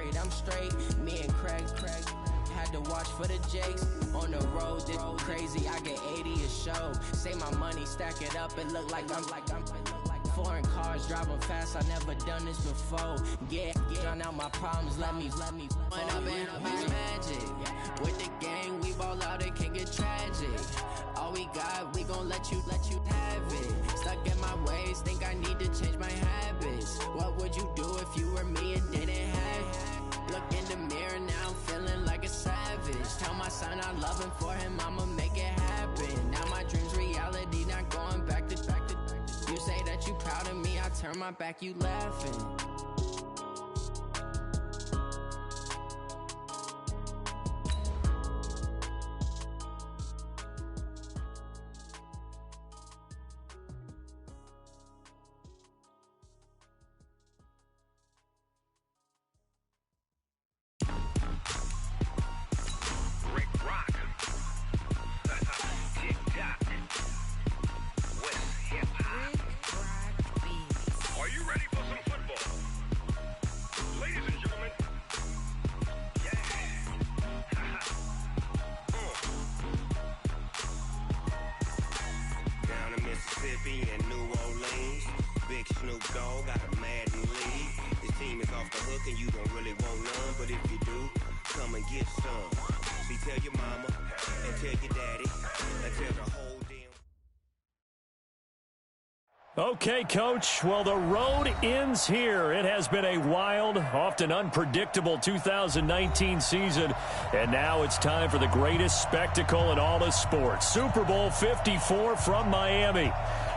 worried, I'm straight. Me and Craig had to watch for the Jakes. On the road, this crazy, I get 80 a show. Say my money, stack it up, it look like I'm foreign cars, driving fast, I never done this before. Yeah, drown out my problems, let me When I've been magic. With the gang, we ball out, it can get tragic. All we got, we gon' let you have it. Stuck in my ways, think I need to change my habits. What would you do if you were me and didn't have it? Look in the mirror, now I'm feeling like a savage. Tell my son I love him, for him I'ma make it happen. Now my dream's reality, not going back to. You say that you proud of me, I turn my back, you laughing. And New Orleans, Big Snoop Dogg got a Madden league. His team is off the hook and you don't really want none, but if you do, come and get some. See, tell your mama and tell your daddy and tell the whole damn. Okay, Coach. Well, the road ends here. It has been a wild, often unpredictable 2019 season, and now it's time for the greatest spectacle in all of sports. Super Bowl 54 from Miami.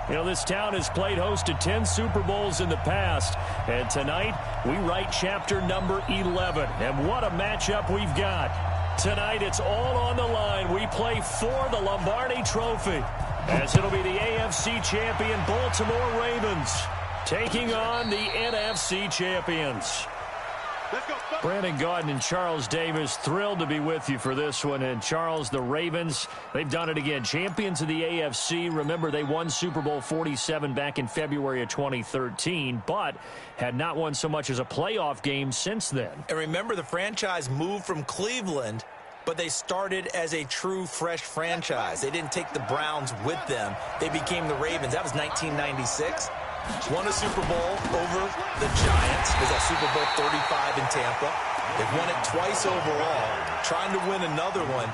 You know, this town has played host to 10 Super Bowls in the past, and tonight we write chapter number 11. And what a matchup we've got. Tonight it's all on the line. We play for the Lombardi Trophy, as it'll be the AFC champion Baltimore Ravens taking on the NFC champions. Brandon Gaudin and Charles Davis, thrilled to be with you for this one. And Charles, the Ravens, they've done it again. Champions of the AFC. Remember, they won Super Bowl 47 back in February of 2013, but had not won so much as a playoff game since then. And remember, the franchise moved from Cleveland, but they started as a true fresh franchise. They didn't take the Browns with them. They became the Ravens. That was 1996. Won a Super Bowl over the Giants. There's that Super Bowl 35 in Tampa. They've won it twice overall, trying to win another one.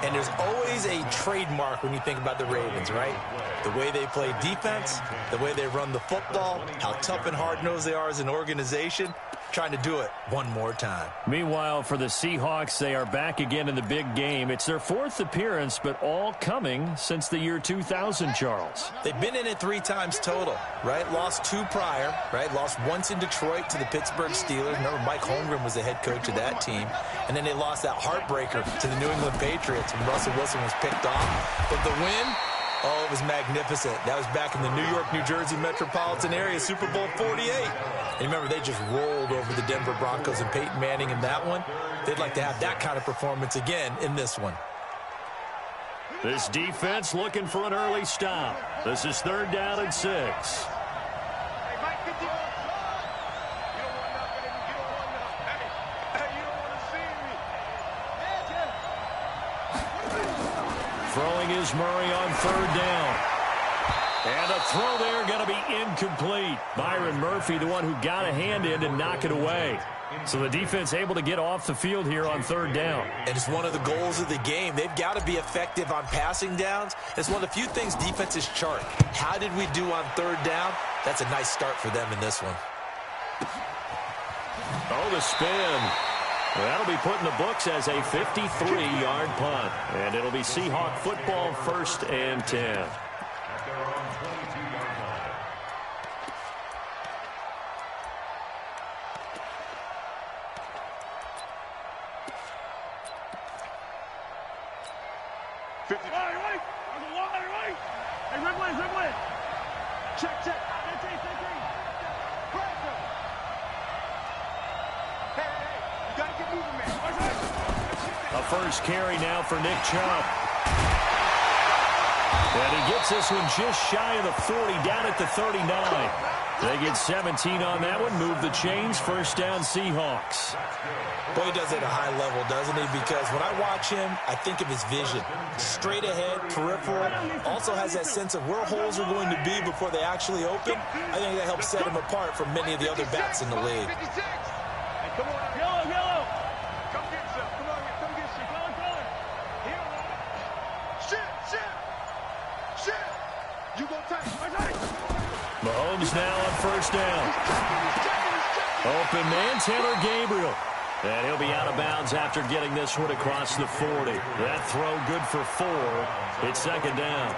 And there's always a trademark when you think about the Ravens, right? The way they play defense, the way they run the football, how tough and hard-nosed they are as an organization. Trying to do it one more time. Meanwhile, for the Seahawks, they are back again in the big game. It's their fourth appearance, but all coming since the year 2000, Charles. They've been in it 3 times total, right? Lost 2 prior, right? Lost once in Detroit to the Pittsburgh Steelers. Remember, Mike Holmgren was the head coach of that team. And then they lost that heartbreaker to the New England Patriots when Russell Wilson was picked off. But the win, oh, it was magnificent. That was back in the New York, New Jersey metropolitan area, Super Bowl 48. And remember, they just rolled over the Denver Broncos and Peyton Manning in that one. They'd like to have that kind of performance again in this one. This defense looking for an early stop. This is 3rd down and 6. Throwing is Murray on 3rd down. And a throw there going to be incomplete. Byron Murphy, the one who got a hand in to knock it away. So the defense able to get off the field here on 3rd down. And it's one of the goals of the game. They've got to be effective on passing downs. It's one of the few things defenses chart. How did we do on 3rd down? That's a nice start for them in this one. Oh, the spin. Well, that'll be put in the books as a 53-yard punt. And it'll be Seahawk football, 1st and 10. A first carry now for Nick Chubb. And he gets this one just shy of the 40, down at the 39. They get 17 on that one, move the chains, first down Seahawks. Boy, he does it at a high level, doesn't he? Because when I watch him, I think of his vision. Straight ahead, peripheral, also has that sense of where holes are going to be before they actually open. I think that helps set him apart from many of the other backs in the league. Hey, come on, yellow. Come get some. Come on, come get some. Come on. Here. Shit. You go tight. Mahomes now on first down. Open man, Taylor Gabriel. And he'll be out of bounds after getting this one across the 40. That throw good for 4. It's second down.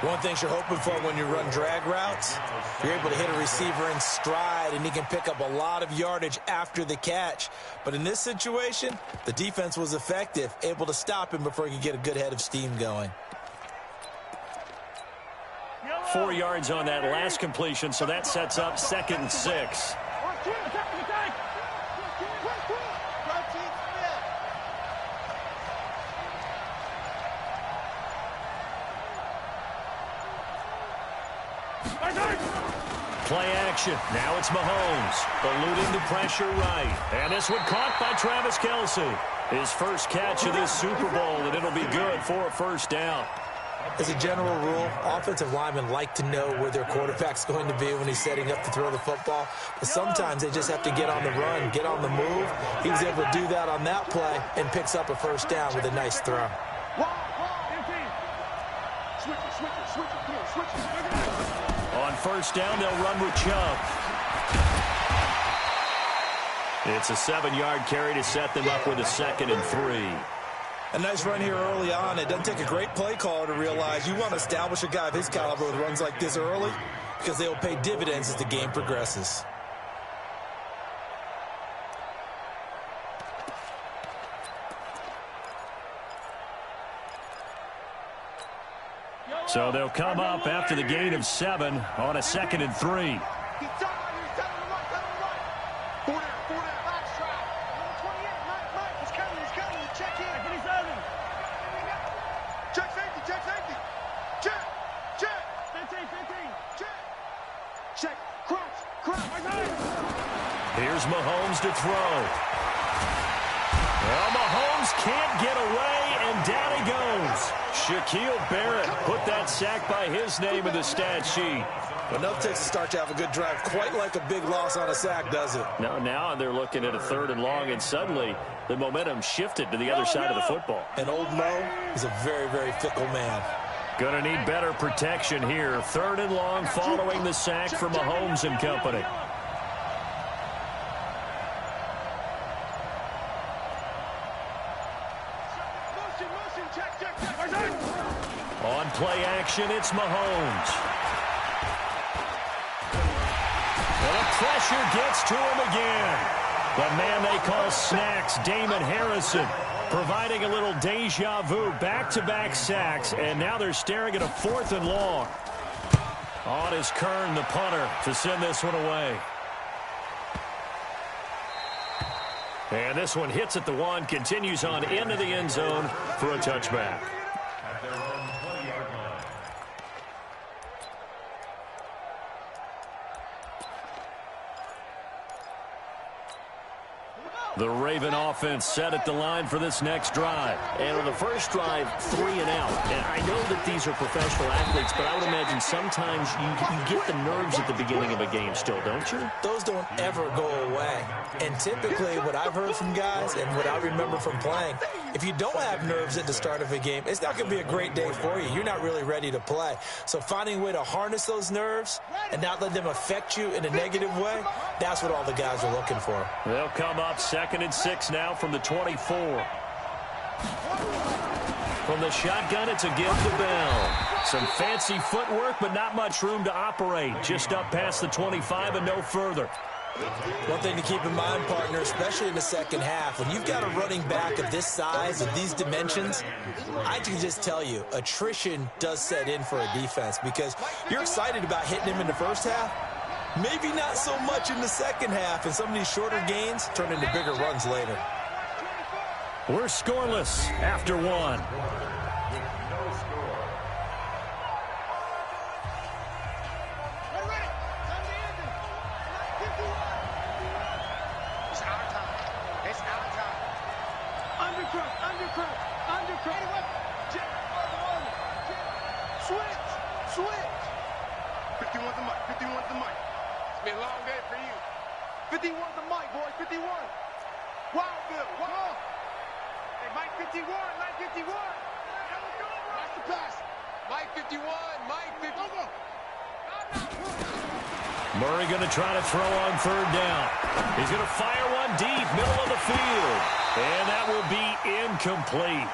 One thing you're hoping for when you run drag routes, you're able to hit a receiver in stride, and he can pick up a lot of yardage after the catch. But in this situation, the defense was effective, able to stop him before he could get a good head of steam going. 4 yards on that last completion, so that sets up 2nd and 6. Play action. Now it's Mahomes. Eluding the pressure right. And this one caught by Travis Kelce. His first catch of this Super Bowl, and it'll be good for a first down. As a general rule, offensive linemen like to know where their quarterback's going to be when he's setting up to throw the football. But sometimes they just have to get on the run, get on the move. He was able to do that on that play and picks up a first down with a nice throw. On first down, they'll run with Chubb. It's a 7-yard carry to set them up with a 2nd and 3. A nice run here early on. It doesn't take a great play caller to realize you want to establish a guy of his caliber with runs like this early because they will pay dividends as the game progresses. So they'll come up after the gain of 7 on a 2nd and 3. Here's Mahomes to throw. Well, Mahomes can't get away, and down he goes. Shaquille Barrett put that sack by his name in the stat sheet. Enough takes to start to have a good drive, quite like a big loss on a sack, does it? No, now they're looking at a 3rd and long, and suddenly the momentum shifted to the other side of the football. And old Mo is a very, very fickle man. Gonna need better protection here. 3rd and long following the sack for Mahomes and company. On play action, it's Mahomes. And the pressure gets to him again. The man they call Snacks, Damon Harrison, providing a little deja vu, back-to-back sacks, and now they're staring at a 4th and long. On is Kern, the punter, to send this one away. And this one hits at the 1, continues on into the end zone for a touchback. The Raven offense set at the line for this next drive. And on the first drive, 3 and out. And I know that these are professional athletes, but I would imagine sometimes you get the nerves at the beginning of a game still, don't you? Those don't ever go away. And typically what I've heard from guys and what I remember from playing, if you don't have nerves at the start of a game, it's not going to be a great day for you. You're not really ready to play. So finding a way to harness those nerves and not let them affect you in a negative way, that's what all the guys are looking for. They'll come up 2nd and 6 now from the 24. From the shotgun, it's a give to Bell. Some fancy footwork, but not much room to operate. Just up past the 25 and no further. One thing to keep in mind, partner, especially in the second half, when you've got a running back of this size, of these dimensions, I can just tell you, attrition does set in for a defense because you're excited about hitting him in the first half. Maybe not so much in the second half, and some of these shorter gains turn into bigger runs later. We're scoreless after 1. Switch. 51's the mic. 51's the mic. It's been a long day for you. 51's the mic, boys. 51. Wildville. Wow. Hey, Mike 51. Mike 51. Watch the pass. Mike 51. Mike 51. Go. Murray going to try to throw on third down. He's going to fire one deep, middle of the field. And that will be incomplete.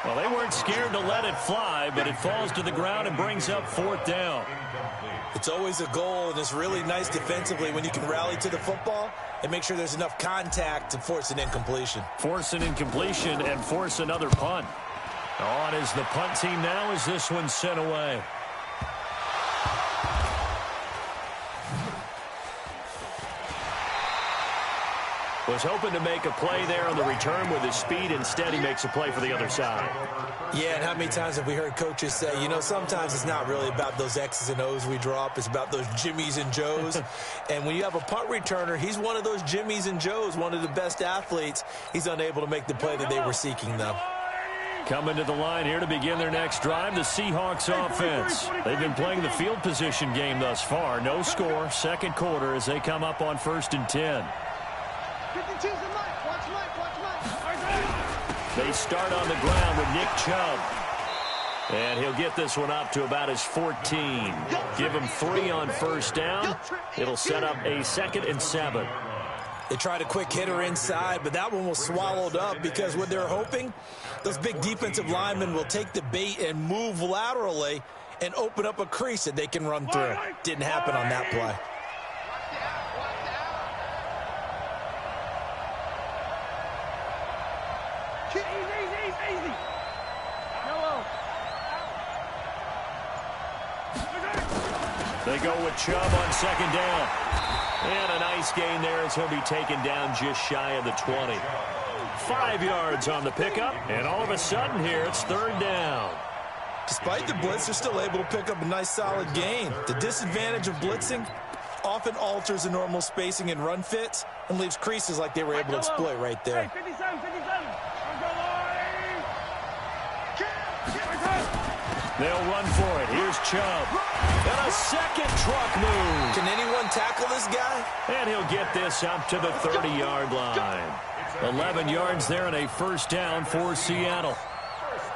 Well, they weren't scared to let it fly, but it falls to the ground and brings up fourth down. It's always a goal, and it's really nice defensively when you can rally to the football and make sure there's enough contact to force an incompletion. Force an incompletion and force another punt. On is the punt team now as this one's sent away. Was hoping to make a play there on the return with his speed. Instead, he makes a play for the other side. Yeah, and how many times have we heard coaches say, you know, sometimes it's not really about those X's and O's we drop. It's about those Jimmies and Joes. And when you have a punt returner, he's one of those Jimmies and Joes, one of the best athletes. He's unable to make the play that they were seeking, though. Coming to the line here to begin their next drive, the Seahawks offense. They've been playing the field position game thus far. No score, second quarter as they come up on 1st and 10. 52's the mic. Watch Mike. They start on the ground with Nick Chubb. And he'll get this one up to about his 14. Give him 3 on first down. It'll set up a 2nd and 7. They tried a quick hitter inside, but that one was swallowed up because what they're hoping, those big defensive linemen will take the bait and move laterally and open up a crease that they can run through. Didn't happen on that play. Easy. Hello. They go with Chubb on 2nd down. And a nice gain there as he'll be taken down just shy of the 20. 5 yards on the pickup, and all of a sudden here it's 3rd down. Despite the blitz, they're still able to pick up a nice solid gain. The disadvantage of blitzing often alters the normal spacing and run fits and leaves creases like they were able to exploit right there. Hey, 57. They'll run for it. Here's Chubb. And a second truck move. Can anyone tackle this guy? And he'll get this up to the 30-yard line. 11 yards there and a 1st down for Seattle.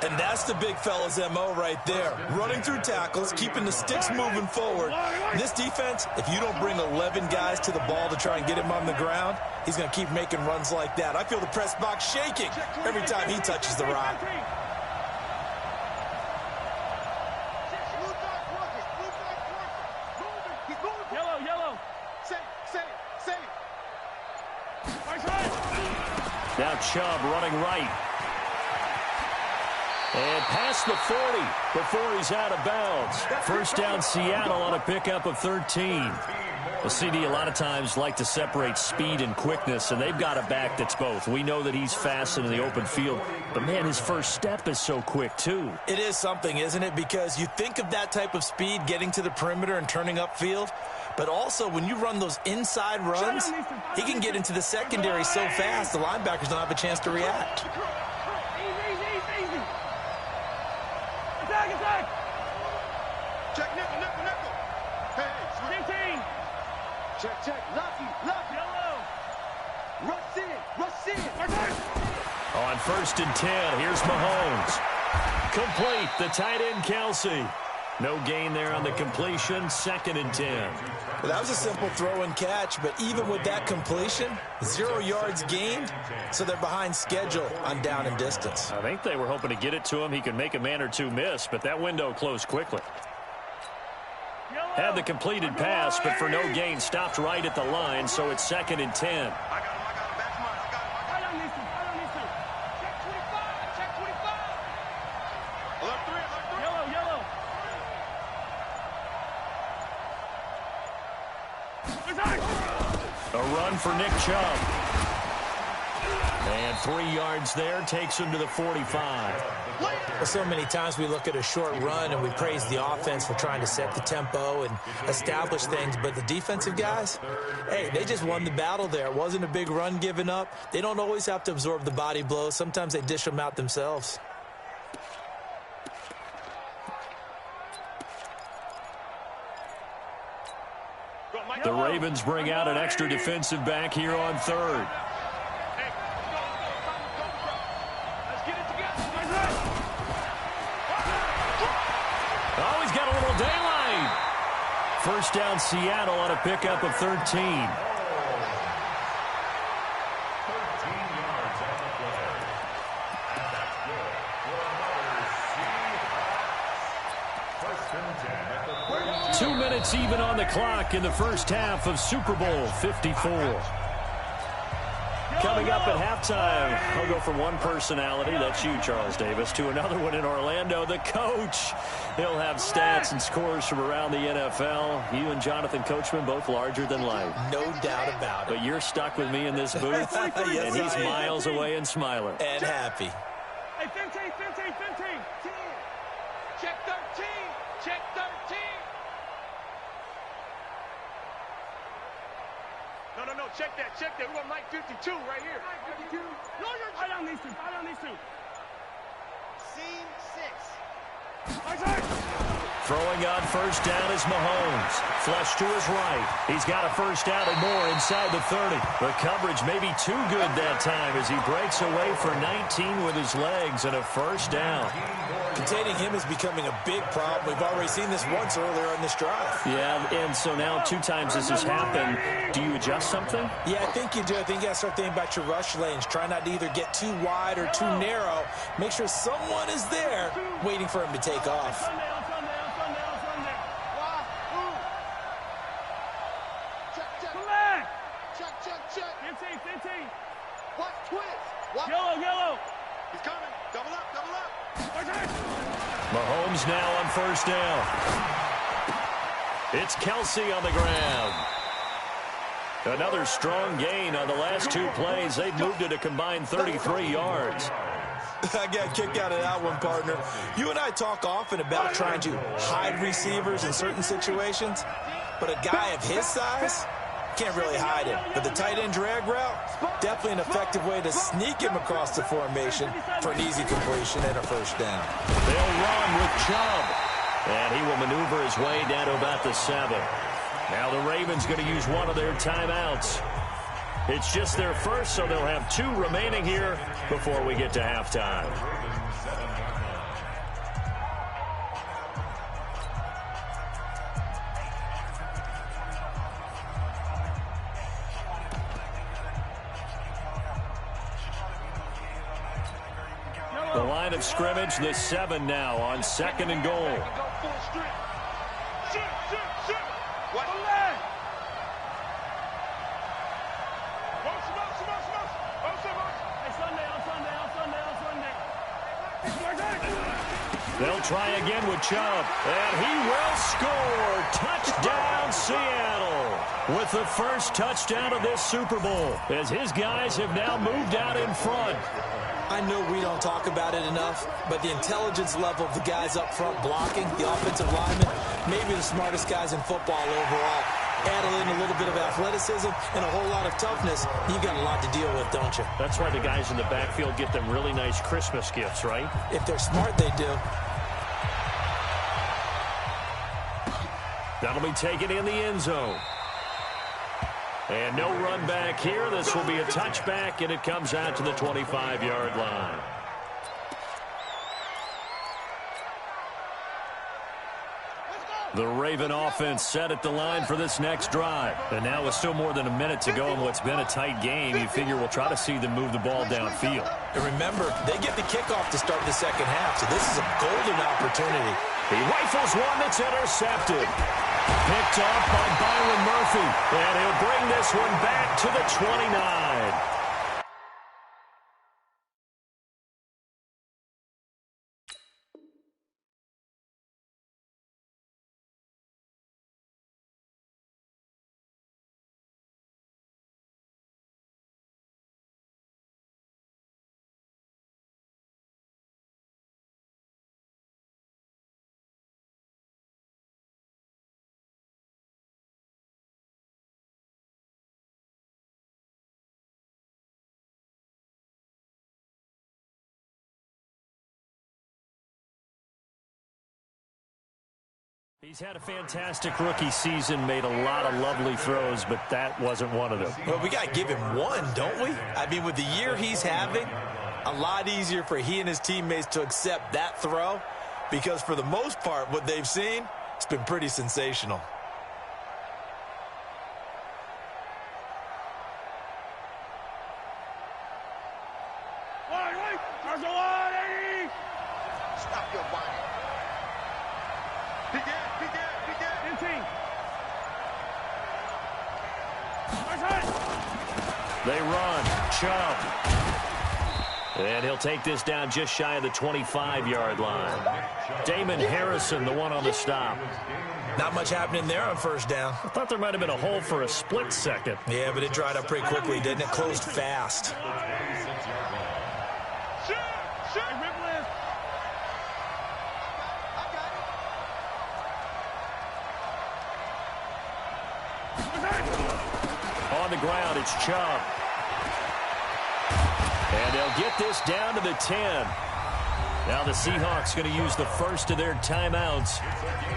And that's the big fella's MO right there. Running through tackles, keeping the sticks moving forward. This defense, if you don't bring 11 guys to the ball to try and get him on the ground, he's going to keep making runs like that. I feel the press box shaking every time he touches the rock. Yellow. Say. Now Chubb running right. And past the 40 before he's out of bounds. 1st down Seattle on a pickup of 13. The CD a lot of times like to separate speed and quickness, and they've got a back that's both. We know that he's fast in the open field, but man, his first step is so quick too. It is something, isn't it? Because you think of that type of speed getting to the perimeter and turning upfield, but also when you run those inside runs, he can get into the secondary so fast the linebackers don't have a chance to react. Easy. Attack. Check nickel. Hey, 15. Check. Lucky. Yellow. Rush in. On 1st and 10, here's Mahomes. Complete, the tight end Kelsey. No gain there on the completion, 2nd and 10. Well, that was a simple throw and catch, but even with that completion, 0 yards gained, so they're behind schedule on down and distance. I think they were hoping to get it to him. He could make a man or two miss, but that window closed quickly. Had the completed pass, but for no gain, stopped right at the line, so it's 2nd and 10. I got him. That's mine. I don't need to. Check 25. Left 3. Yellow. A run for Nick Chubb. And 3 yards there takes him to the 45. Well, so many times we look at a short run and we praise the offense for trying to set the tempo and establish things, but the defensive guys, hey, they just won the battle there. It wasn't a big run given up. They don't always have to absorb the body blows. Sometimes they dish them out themselves. The Ravens bring out an extra defensive back here on third. Oh, he's got a little daylight. First down, Seattle on a pickup of 13. Two minutes even on the clock in the first half of Super Bowl 54. Coming up at halftime, I'll go from one personality, that's you, Charles Davis, to another one in Orlando, the coach. He'll have stats and scores from around the NFL. You and Jonathan Coachman, both larger than life. No doubt about it. But you're stuck with me in this booth, Yes, and he's miles away and smiling. And happy. Hey, 15. Check 13. Check 13. No, check that. We're on Mike 52 right here. 52. No, you're right on these two. Scene 6. Throwing on first down is Mahomes. Flush to his right. He's got a first down and more inside the 30. The coverage may be too good that time as he breaks away for 19 with his legs and a first down. Containing him is becoming a big problem. We've already seen this once earlier on this drive. Yeah, and so now 2 times this has happened. Do you adjust something? Yeah, I think you do. I think you got to start thinking about your rush lanes. Try not to either get too wide or too narrow. Make sure someone is there waiting for him to take off. Check. 15. What? Twist. What? Yellow. He's coming. Double up. Mahomes now on first down. It's Kelsey on the ground. Another strong gain on the last 2 plays. They've moved it a combined 33 yards. I got a kick out of that one, partner. You and I talk often about trying to hide receivers in certain situations, but a guy of his size can't really hide him. But the tight end drag route, definitely an effective way to sneak him across the formation for an easy completion and a first down. They'll run with Chubb, and he will maneuver his way down to about the 7. Now the Ravens going to use one of their timeouts. It's just their first, so they'll have 2 remaining here before we get to halftime. The line of scrimmage, the 7 now on 2nd and goal. What? They'll try again with Chubb, and he will score. Touchdown, Seattle, with the first touchdown of this Super Bowl, as his guys have now moved out in front. I know we don't talk about it enough, but the intelligence level of the guys up front blocking, the offensive linemen, maybe the smartest guys in football overall. Add in a little bit of athleticism and a whole lot of toughness, you got a lot to deal with, don't you? That's why the guys in the backfield get them really nice Christmas gifts, right? If they're smart, they do. That'll be taken in the end zone. And no run back here. This will be a touchback, and it comes out to the 25-yard line. The Raven offense set at the line for this next drive. And now with still more than a minute to go in what's been a tight game, you figure we'll try to see them move the ball downfield. And remember, they get the kickoff to start the second half, so this is a golden opportunity. He rifles one that's intercepted. Picked off by Byron Murphy. And he'll bring this one back to the 29. He's had a fantastic rookie season, made a lot of lovely throws, but that wasn't one of them. Well, we got to give him one, don't we? I mean, with the year he's having, a lot easier for he and his teammates to accept that throw because for the most part, what they've seen, it's been pretty sensational. Stop your body. Begin. They run. Chubb. And he'll take this down just shy of the 25-yard line. Damon Harrison, the one on the stop. Not much happening there on first down. I thought there might have been a hole for a split second. Yeah, but it dried up pretty quickly, didn't it? Closed fast. On the ground, it's Chubb. And they'll get this down to the 10. Now the Seahawks going to use the first of their timeouts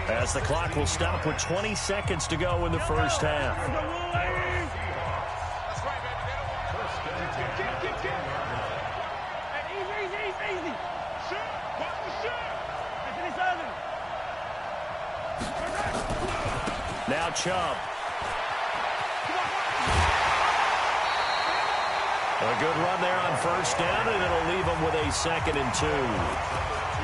as the clock will stop with 20 seconds to go in the first half. Now Chubb. A good run there on first down, and it'll leave them with a 2nd and 2.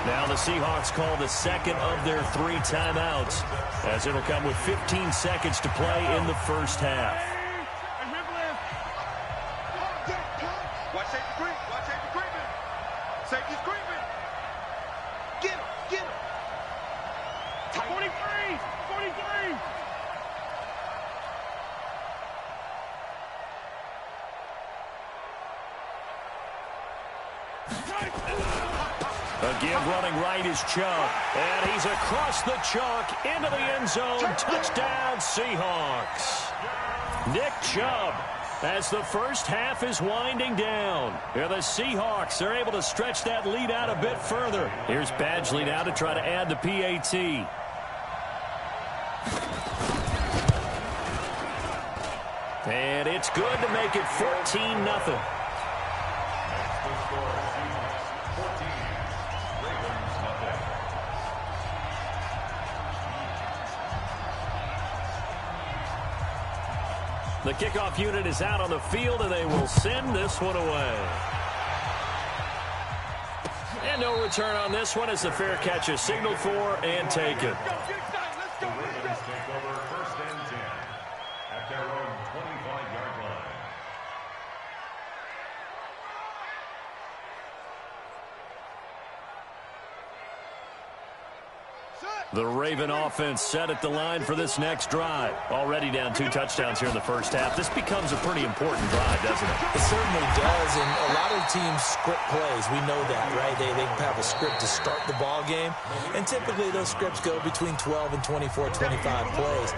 Now the Seahawks call the second of their 3 timeouts, as it'll come with 15 seconds to play in the first half. Watch safety creep. Watch safety creeping. Safety's creeping. Get him. 43. A give running right is Chubb. And he's across the chalk into the end zone. Touchdown, Seahawks. Nick Chubb, as the first half is winding down. Here the Seahawks are able to stretch that lead out a bit further. Here's Badgley now to try to add the PAT. And it's good to make it 14-0. The kickoff unit is out on the field, and they will send this one away. And no return on this one as the fair catch is signaled for and taken. The Ravens take over 1st and 10 at their own 25-yard line. The Raven offense set at the line for this next drive. Already down 2 touchdowns here in the first half. This becomes a pretty important drive, doesn't it? It certainly does, and a lot of teams script plays. We know that, right? They have a script to start the ball game, and typically those scripts go between 12 and 24, 25 plays.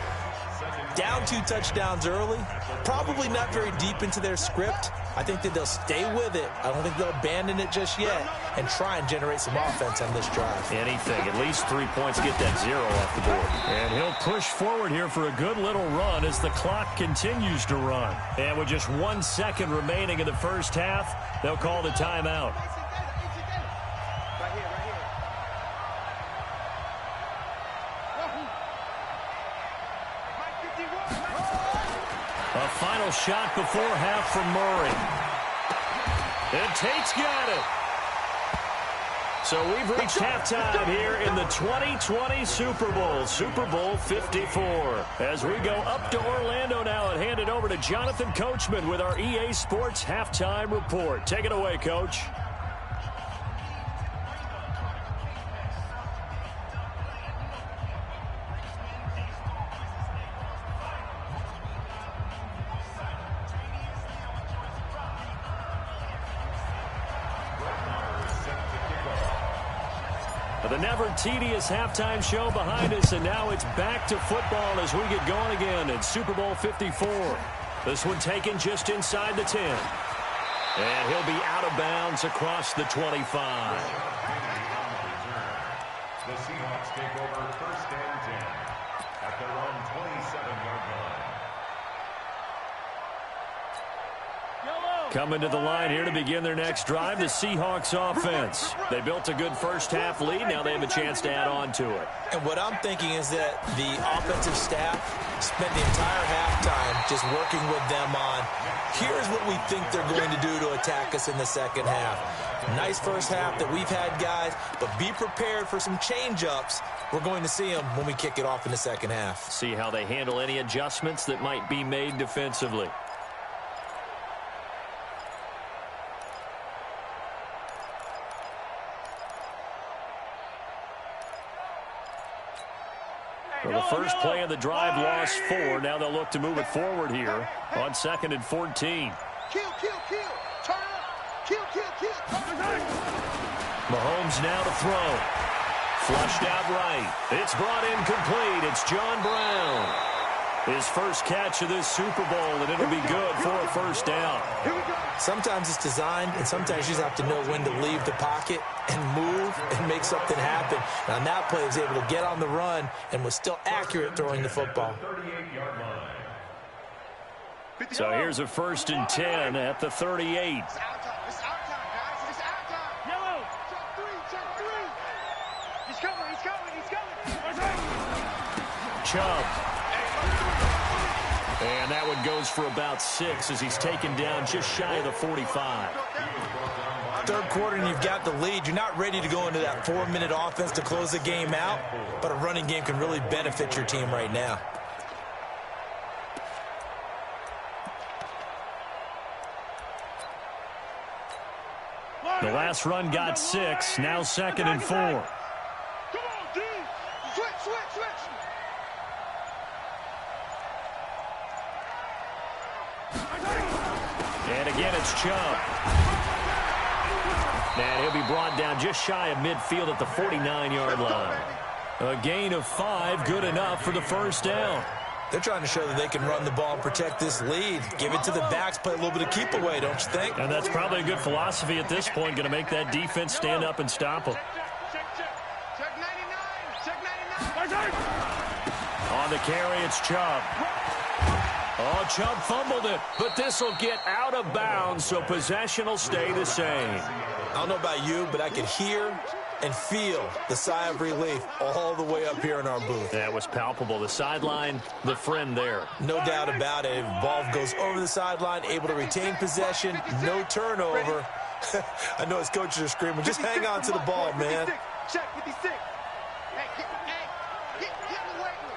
Down 2 touchdowns early, probably not very deep into their script. I think that they'll stay with it. I don't think they'll abandon it just yet and try and generate some offense on this drive. Anything, at least 3 points, get that 0 off the board. And he'll push forward here for a good little run as the clock continues to run. And with just 1 second remaining in the first half, they'll call the timeout. A final shot before half from Murray. And Tate's got it. So we've reached halftime here in the 2020 Super Bowl, Super Bowl 54. As we go up to Orlando now and hand it over to Jonathan Coachman with our EA Sports Halftime Report. Take it away, Coach. The never-tedious halftime show behind us, and now it's back to football as we get going again in Super Bowl 54. This one taken just inside the 10. And he'll be out of bounds across the 25. The Seahawks take over 1st and 10. at their own 27-yard line. Coming to the line here to begin their next drive, the Seahawks offense. They built a good first-half lead. Now they have a chance to add on to it. And what I'm thinking is that the offensive staff spent the entire halftime just working with them on, here's what we think they're going to do to attack us in the second half. Nice first half that we've had, guys, but be prepared for some change-ups. We're going to see them when we kick it off in the second half. See how they handle any adjustments that might be made defensively. Well, the first play of the drive lost 4. Now they'll look to move it forward here on 2nd and 14. Kill, kill, kill. Turn up. Kill, kill, kill. Mahomes now to throw. Flushed out right. It's brought in complete. It's John Brown. His first catch of this Super Bowl, and it'll be good for a first down. Sometimes it's designed, and sometimes you just have to know when to leave the pocket and move and make something happen. And on that play, he was able to get on the run and was still accurate throwing the football. So here's a 1st and 10 at the 38. It's our time. It's our time, guys. It's our time. Yellow. Check three. He's coming. He's coming. He's coming. Chubb. And that one goes for about 6 as he's taken down just shy of the 45. Third quarter and you've got the lead. You're not ready to go into that 4-minute offense to close the game out, but a running game can really benefit your team right now. The last run got 6. Now 2nd and 4. Come on, D. Switch. And again, it's Chubb. And he'll be brought down just shy of midfield at the 49-yard line. A gain of 5, good enough for the first down. They're trying to show that they can run the ball and protect this lead. Give it to the backs, play a little bit of keep away, don't you think? And that's probably a good philosophy at this point, going to make that defense stand up and stop them. Check 99. On the carry, it's Chubb. Oh, Chubb fumbled it, but this will get out of bounds, so possession will stay the same. I don't know about you, but I could hear and feel the sigh of relief all the way up here in our booth. That was palpable. The sideline, the friend there. No doubt about it. Ball goes over the sideline, able to retain possession, no turnover. I know his coaches are screaming, just hang on to the ball, man. Check 56. Hey, get him away with it.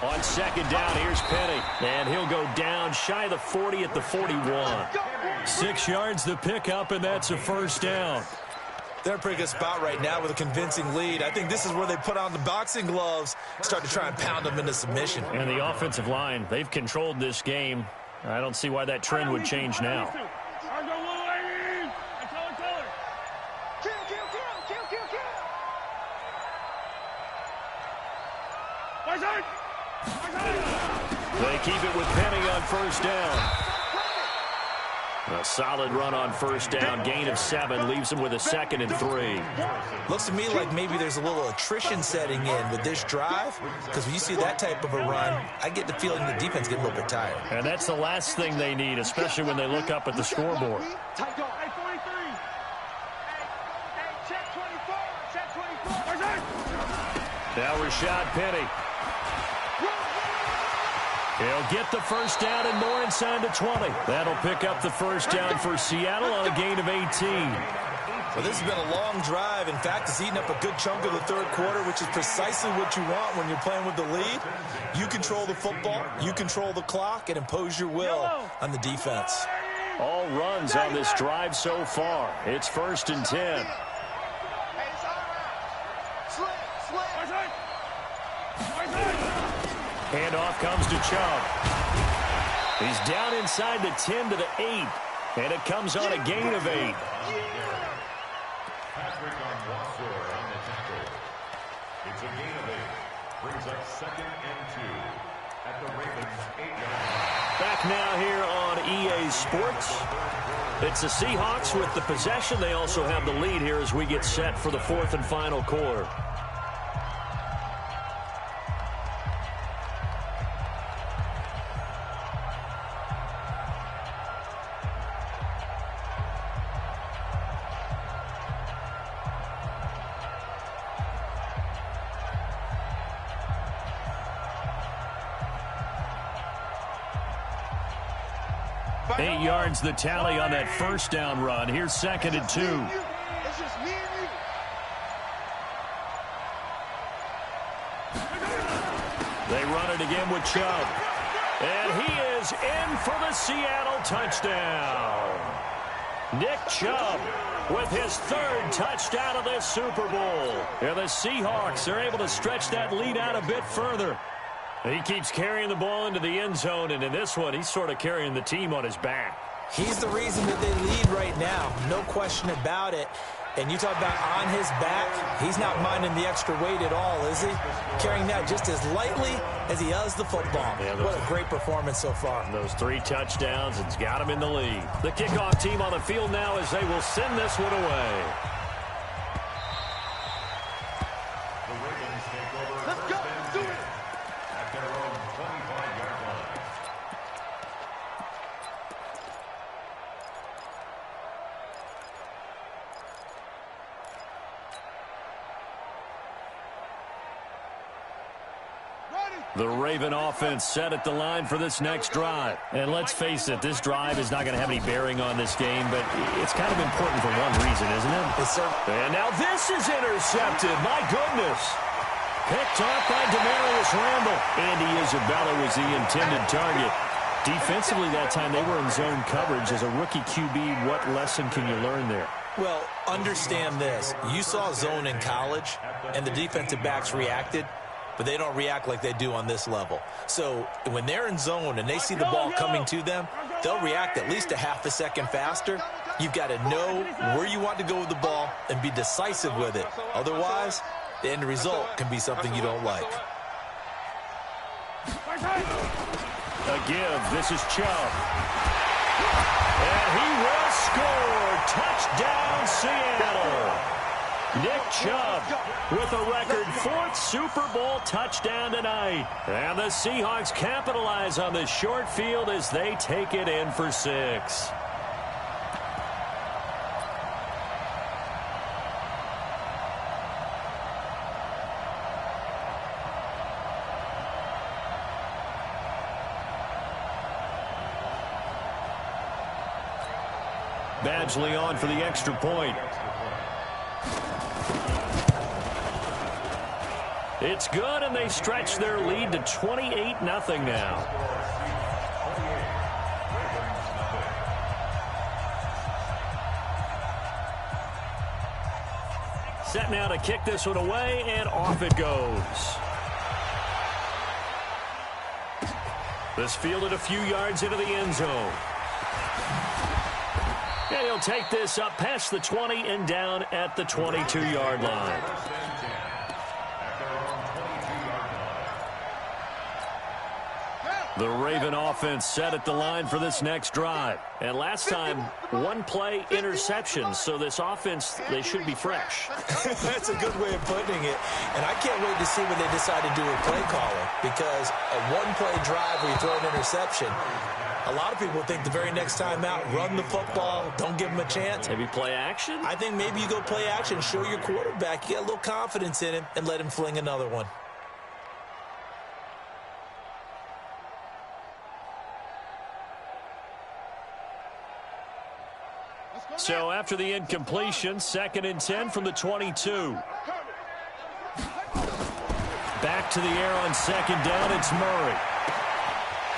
On 2nd down, here's Penny. And he'll go down shy of the 40 at the 41. 6 yards the pickup, and that's a first down. They're in a pretty good spot right now with a convincing lead. I think this is where they put on the boxing gloves, start to try and pound them into submission. And the offensive line, they've controlled this game. I don't see why that trend would change now. They keep it with Penny on first down. A solid run on first down. Gain of 7 leaves him with a 2nd and 3. Looks to me like maybe there's a little attrition setting in with this drive, because when you see that type of a run, I get the feeling the defense gets a little bit tired. And that's the last thing they need, especially when they look up at the scoreboard. Now Rashad Penny. He'll get the first down and more inside the 20. That'll pick up the first down for Seattle on a gain of 18. Well, this has been a long drive. In fact, it's eaten up a good chunk of the third quarter, which is precisely what you want when you're playing with the lead. You control the football, you control the clock, and impose your will on the defense. All runs on this drive so far. It's 1st and 10. Handoff comes to Chubb. He's down inside the 10 to the 8. And it comes on a gain of 8. Patrick Onwuasor on the tackle. It's a gain of 8. Brings up 2nd and 2. At the Ravens 8-yard Back now here on EA Sports. It's the Seahawks with the possession. They also have the lead here as we get set for the fourth and final quarter. The tally on that first down run. Here's second and 2. It's just me and you. They run it again with Chubb. And he is in for the Seattle touchdown. Nick Chubb with his third touchdown of this Super Bowl. And the Seahawks are able to stretch that lead out a bit further. He keeps carrying the ball into the end zone, and in this one, he's sort of carrying the team on his back. He's the reason that they lead right now. No question about it. And you talk about on his back, he's not minding the extra weight at all, is he? Carrying that just as lightly as he does the football. Yeah, what a great performance so far. Those 3 touchdowns, it's got him in the lead. The kickoff team on the field now as they will send this one away. The Ravens take over. Let's go. Do it. At their own 25-yard line. The Raven offense set at the line for this next drive. And let's face it, this drive is not going to have any bearing on this game, but it's kind of important for one reason, isn't it? Yes, sir. And now this is intercepted. My goodness. Picked off by Demarius Randall. Andy Isabella was the intended target. Defensively that time, they were in zone coverage. As a rookie QB, what lesson can you learn there? Well, understand this. You saw zone in college, and the defensive backs reacted, but they don't react like they do on this level. So when they're in zone and they see the ball coming to them, they'll react at least a half a second faster. You've got to know where you want to go with the ball and be decisive with it. Otherwise, the end result can be something you don't like. A give. This is Chubb. And he will score. Touchdown, Seattle. Nick Chubb with a record 4th Super Bowl touchdown tonight. And the Seahawks capitalize on the short field as they take it in for 6. Badgley on for the extra point. It's good, and they stretch their lead to 28-0 now. Set now to kick this one away, and off it goes. This fielded a few yards into the end zone. And he'll take this up past the 20 and down at the 22-yard line. The Raven offense set at the line for this next drive. And last time, 1-play interception. So this offense, they should be fresh. That's a good way of putting it. And I can't wait to see what they decide to do with play calling. Because a 1-play drive where you throw an interception, a lot of people think the very next time out, run the football, don't give them a chance. Maybe play action? I think maybe you go play action, show your quarterback, you get a little confidence in him, and let him fling another one. So after the incompletion, 2nd and 10 from the 22. Back to the air on 2nd down, it's Murray.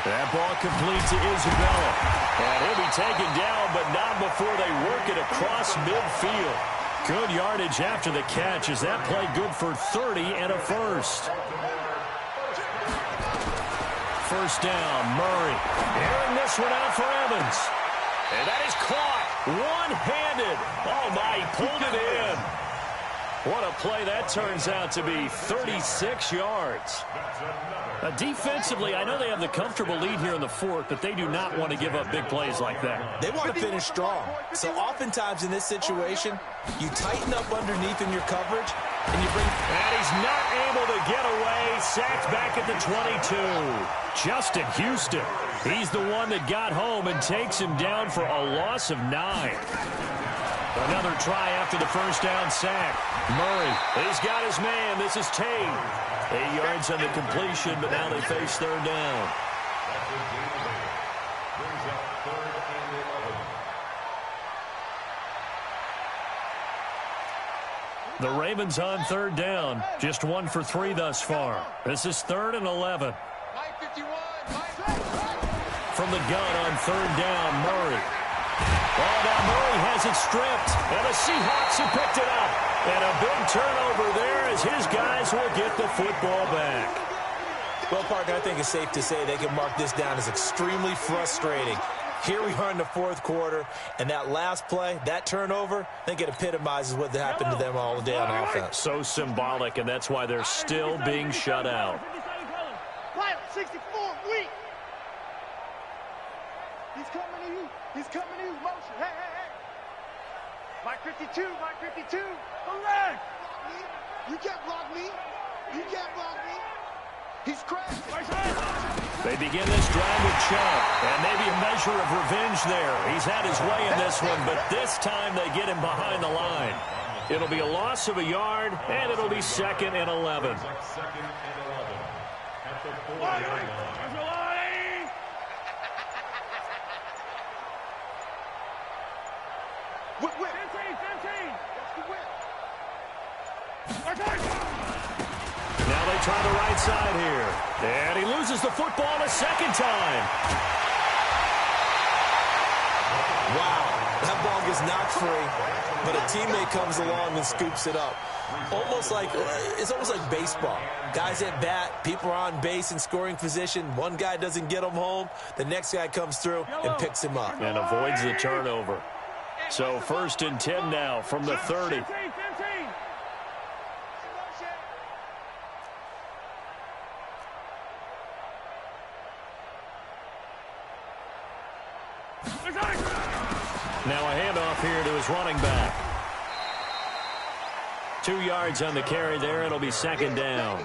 That ball complete to Isabella. And he'll be taken down, but not before they work it across midfield. Good yardage after the catch as that play good for 30 and a first. First down, Murray. Airing this one out for Evans. And that is caught one-handed. Oh, my, he pulled it in. What a play that turns out to be, 36 yards. Defensively, I know they have the comfortable lead here in the fourth, but they do not want to give up big plays like that. They want to finish strong. So oftentimes in this situation, you tighten up underneath in your coverage, and you bring... And he's not able to get away. Sacked back at the 22. Justin Houston. He's the one that got home and takes him down for a loss of 9. Another try after the first down sack. Murray, he's got his man. This is Tate. 8 yards on the completion, but now they face third down. The Ravens on third down. Just 1 for 3 thus far. This is 3rd and 11. From the gun on third down, Murray. Oh, now Murray has it stripped. And the Seahawks have picked it up. And a big turnover there as his guys will get the football back. Well, Parker, I think it's safe to say they can mark this down as extremely frustrating. Here we are in the fourth quarter, and that last play, that turnover, I think it epitomizes what happened to them all day on offense. So symbolic, and that's why they're still being shut out. 64, weak. He's coming to you. He's coming to you. Motion. Hey, hey, hey. Mike 52, Mike 52. Correct. You can't block me. You can't block me. He's crashed. They begin this drive with Chubb, and maybe a measure of revenge there. He's had his way in this one, but this time they get him behind the line. It'll be a loss of a yard, and it'll be 2nd and 11. Second and 11 at the 40-yard line. Whip, whip. 15. That's the whip. Now they try the right side here. And he loses the football a second time. Wow, that ball gets knocked free, but a teammate comes along and scoops it up. It's almost like baseball. Guys at bat, people are on base in scoring position. One guy doesn't get him home. The next guy comes through and picks him up. And avoids the turnover. So 1st and 10 now from the 30. Now a handoff here to his running back. 2 yards on the carry there. It'll be 2nd down.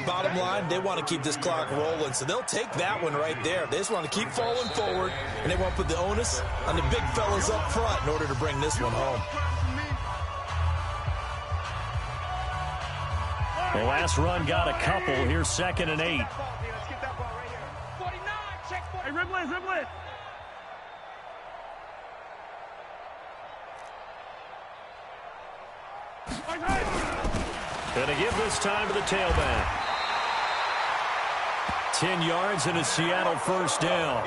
Bottom line, they want to keep this clock rolling, so they'll take that one right there. They just want to keep falling forward, and they want to put the onus on the big fellas up front in order to bring this one home. The last run got a couple. Here's 2nd and 8. Let's get that ball right here. 49, check. Hey, dribble it. Gonna give this time to the tailback. 10 yards and a Seattle first down.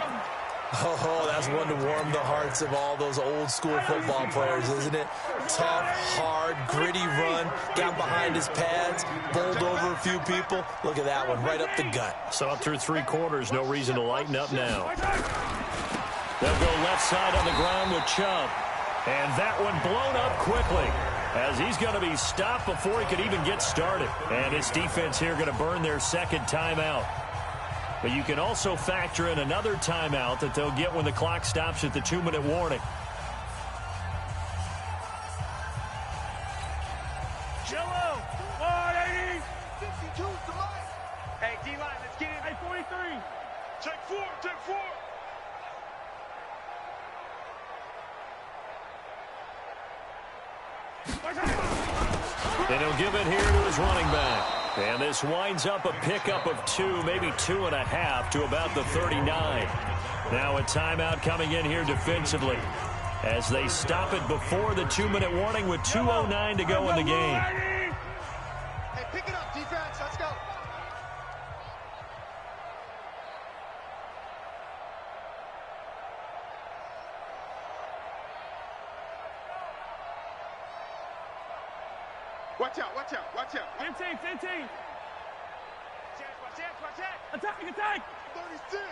Oh, that's one to warm the hearts of all those old school football players, isn't it? Tough, hard, gritty run, got behind his pads, bowled over a few people. Look at that one, right up the gut. So up through 3 quarters, no reason to lighten up now. They'll go left side on the ground with Chubb. And that one blown up quickly, as he's going to be stopped before he could even get started. And his defense here going to burn their 2nd timeout. But you can also factor in another timeout that they'll get when the clock stops at the 2-minute warning. Jello, 180. 52's the line. Hey, D-line, let's get in. Hey, 43. Take 4. And he'll give it here to his running back. And this winds up a pickup of 2, maybe 2.5 to about the 39. Now a timeout coming in here defensively as they stop it before the 2-minute warning with 2:09 to go in the game. Hey, pick it up, defense. Let's go. Watch out. 15. Watch out. Attack. 36.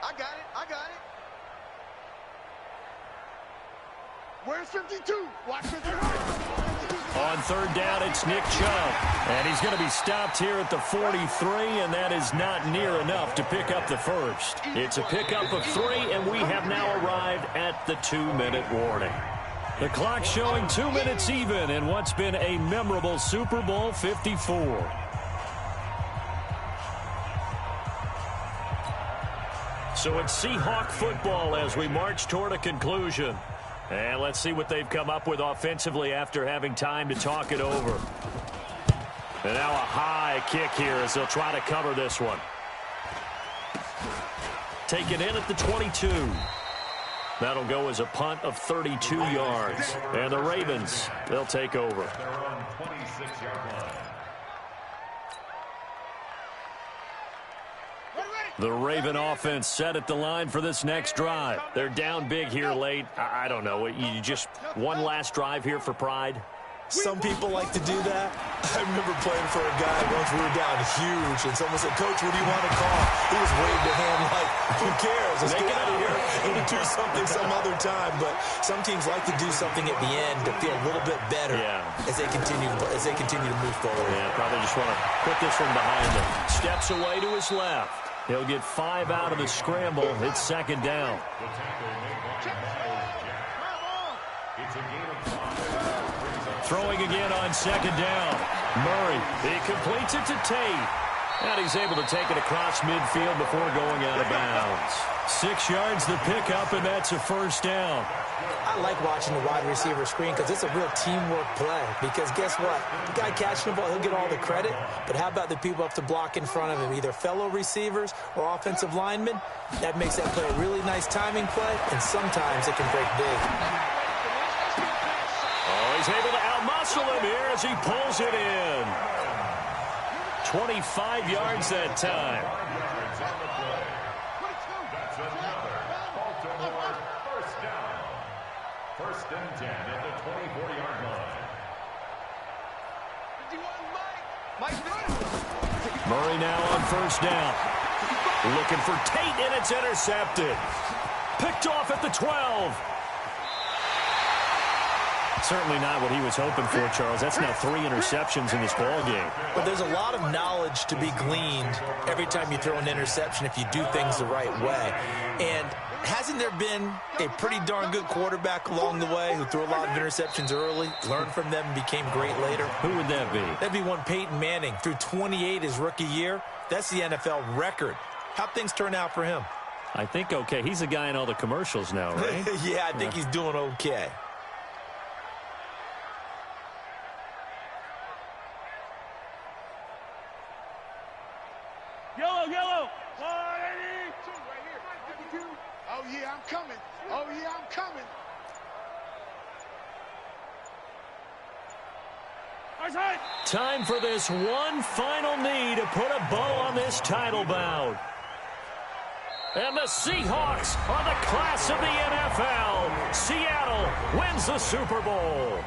I got it. Where's 52? Watch 52. On third down, it's Nick Chubb. And he's going to be stopped here at the 43, and that is not near enough to pick up the first. It's a pickup of 3, and we have now arrived at the 2-minute warning. The clock showing 2 minutes even in what's been a memorable Super Bowl 54. So it's Seahawk football as we march toward a conclusion. And let's see what they've come up with offensively after having time to talk it over. And now a high kick here as they'll try to cover this one. Taken in at the 22. That'll go as a punt of 32 yards. And the Ravens, they'll take over. They're on 26-yard line. The Raven offense set at the line for this next drive. They're down big here late. I don't know. You just one last drive here for pride? Some people like to do that. I remember playing for a guy once we were down huge, and someone said, "Coach, what do you want to call?" He was waving a hand like, "Who cares? Let's get out of here and do something some other time." But some teams like to do something at the end to feel a little bit better as they continue to move forward. Yeah, probably just want to put this one behind them. Steps away to his left. He'll get 5 out of the scramble. It's second down. The tackle made by Myles Jack. It's a gain of 5. Throwing again on second down. Murray, he completes it to Tate. And he's able to take it across midfield before going out of bounds. 6 yards the pickup, and that's a first down. I like watching the wide receiver screen because it's a real teamwork play. Because guess what? The guy catching the ball, he'll get all the credit. But how about the people up to block in front of him, either fellow receivers or offensive linemen? That makes that play a really nice timing play, and sometimes it can break big. Oh, he's able to outmuscle him here as he pulls it in. 25 yards that time. That's another Baltimore first down. First and 10 at the 24-yard line. Murray now on first down. Looking for Tate, and it's intercepted. Picked off at the 12. Certainly not what he was hoping for, Charles. That's now 3 interceptions in this ball game. But there's a lot of knowledge to be gleaned every time you throw an interception if you do things the right way. And hasn't there been a pretty darn good quarterback along the way who threw a lot of interceptions early, learned from them, and became great later? Who would that be? That'd be one Peyton Manning. Threw 28 his rookie year. That's the NFL record. How'd things turn out for him? I think okay. He's the guy in all the commercials now, right? Yeah, I think he's doing okay. Yellow. 182 right here. 52. Oh, yeah, I'm coming. Oh, yeah, I'm coming. Time for this one final knee to put a bow on this title bout. And the Seahawks are the class of the NFL. Seattle wins the Super Bowl.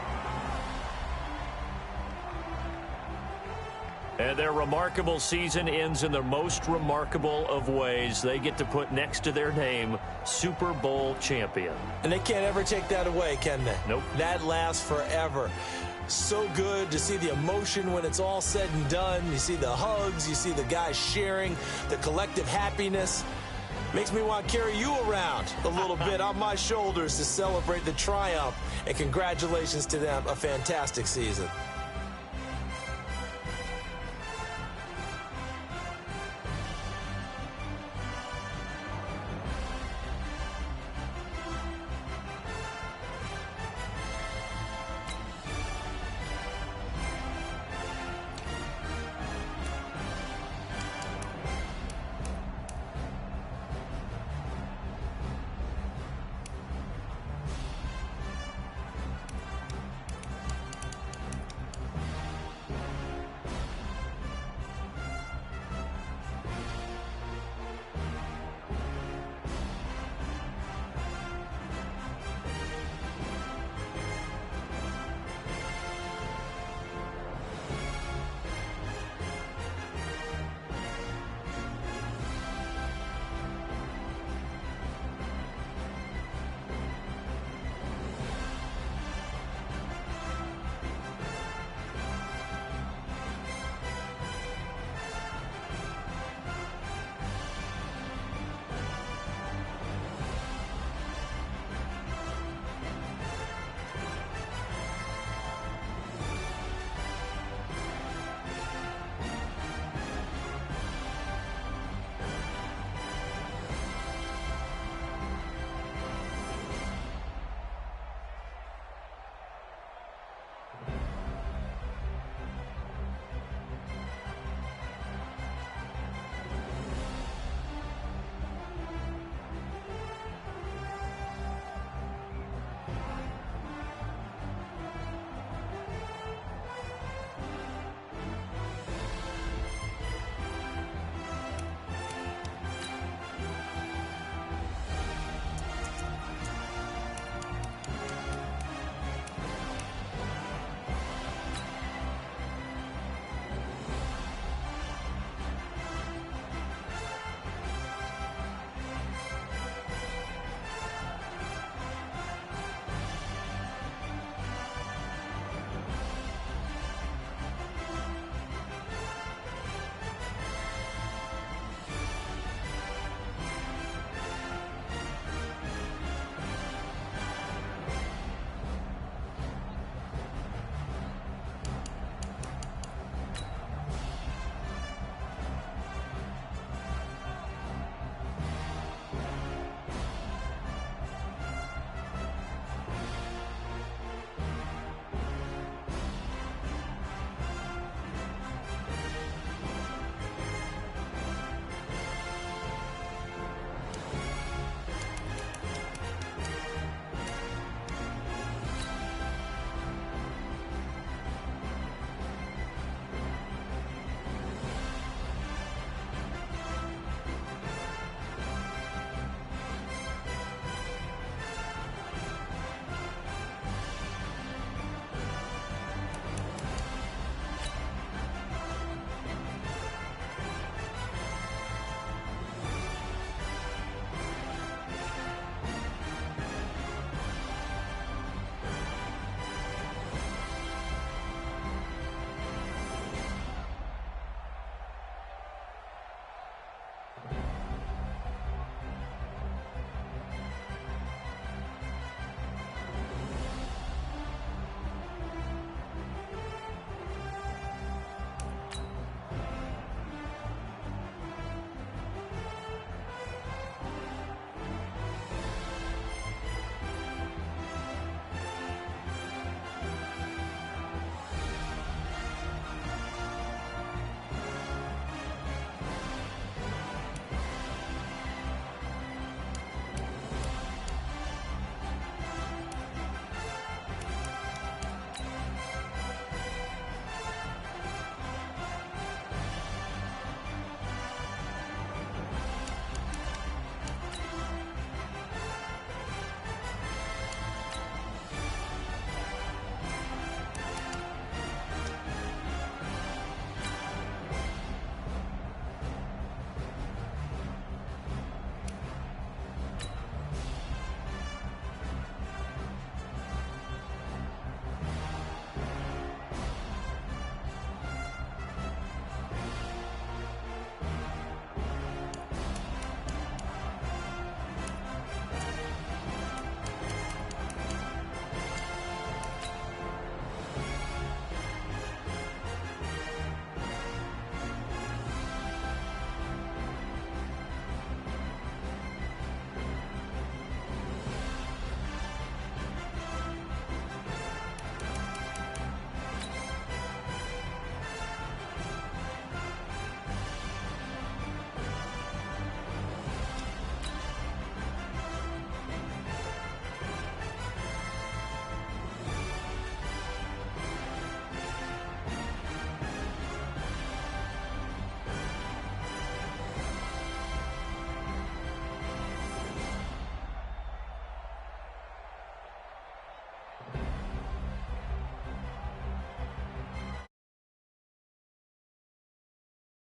And their remarkable season ends in the most remarkable of ways. They get to put next to their name, Super Bowl champion. And they can't ever take that away, can they? Nope. That lasts forever. So good to see the emotion when it's all said and done. You see the hugs, you see the guys sharing, the collective happiness. Makes me want to carry you around a little bit on my shoulders to celebrate the triumph. And congratulations to them, a fantastic season.